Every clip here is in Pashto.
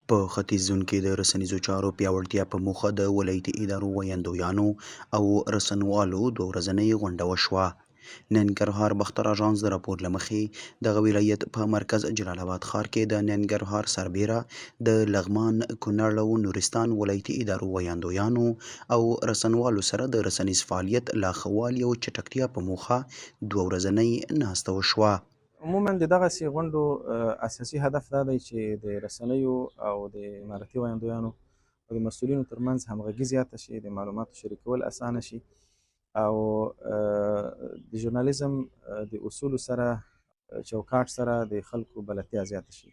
په ختیځ زون کې د رسنیزو چارو پیاوړتیا په موخه د ولایتي ادارو ویاندویانو او رسنوالو دوه ورځنۍ غونډه وشوه. ننګرهار بختر اژانس د راپور له مخې دغه ولایت په مرکز جلال آباد ښار کې د ننګرهار سربیره د لغمان، کونړ او نورستان ولایتي ادارو ویاندویانو او رسنوالو سره د رسنیز فعالیت لا ښه والي او چټکتیا په موخه دوه ورځنۍ ناسته وشوه. عموما د دغسې غونډو اساسي هدف دا دی چې د رسنیو او د امارتي ویاندویانو او د مسؤلینو ترمنځ همغږي زیاته شي، د معلوماتو شریکول اسانه شي او د ژورنالیزم د اصولو سره چوکاټ سره د خلکو بلدتیا زیاته شي.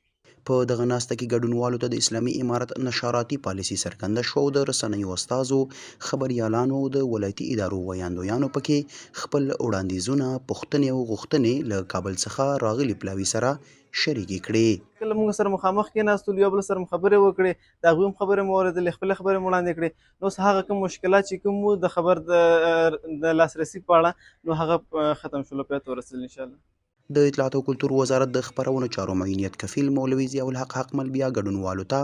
په دغه ناسته کې ګډونوالو ته د اسلامي امارت نشراتي پالیسي څرګنده شوه او د رسنیو استازو، خبریالانو او د ولایتي ادارو ویاندویانو پکې خپل وړاندیزونه، پوښتنې او غوښتنې له کابل څخه راغلي پلاوي سره شریکې کړې. کله موږ سره مخامخ کېناستلو، یو بل سره مو خبرې وکړې، د هغوی هم خبرې مو واورېدلې، خپلې خبرې مو وړاندې کړې. نو اوس هغه کوم مشکلات چې کوم وو د خبر د لاسرسي په اړه نو هغه ختم شول، پای ته ورسېدل انشاءالله. د اطلاعات او کلتور وزارت د خپرونو چارو معینیت کفیل مولوي ضیاء الحق حقمل بیا ګډونوالو ته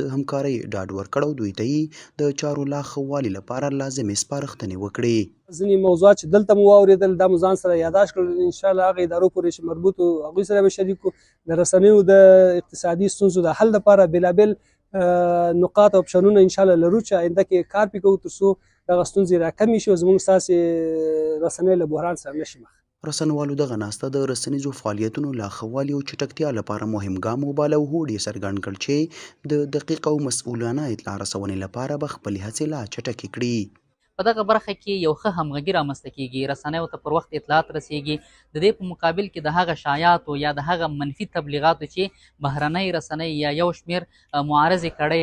د همکارۍ ډاډ ورکړ او دوی ته یې د چارو لا ښه والي لپاره لازمې سپارښتنې وکړې. ځینې موضوعات چې دلته مو واورېدل دا مو ځان سره یاداشت کړل، انشاءالله هغه ادارو پورې چې مربوط وو هغوی سره به شریک کړو. د رسنیو د اقتصادي ستونزو د حل لپاره بېلابېل نقاط او اپشنونه انشاءالله لرو چې آینده کې کار پرې کوو تر څو دغه ستونزې راکمې شي او زموږ ستاسې رسنۍ له بحران سره نه شي مخ. رسنوالو دغه ناسته د رسنیزو فعالیتونو لا ښه والي او چټکتیا لپاره مهم ګام وباله او هوډ یې څرګند کړ چې د دقیق او مسؤلانه اطلاع رسونې لپاره به خپلې هڅې لا چټکې کړي. په دغه برخه کې یو ښه همغږي رامنځته کیږي، رسنیو ته پر وخت اطلاعات رسیږي. د دې په مقابل کې د هغه شایعاتو یا د هغه منفي تبلیغاتو چې بهرنۍ رسنۍ یا یو شمېر معارضې کړۍ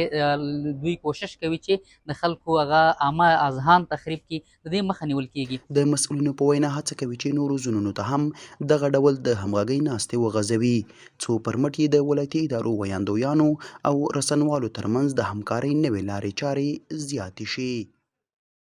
دوی کوشش کوي چې د خلکو هغه عامه اذهان تخریب کړي، د دې مخه نیول کیږي. د مسؤلینو په وینا هڅه کوي چې نورو زونونو ته هم دغه ډول د همغږۍ ناستې وغځوي څو پر مټ یې د ولایتي ادارو ویاندویانو او رسنوالو ترمنځ د همکارۍ نوې لارې چارې زیاتې شي.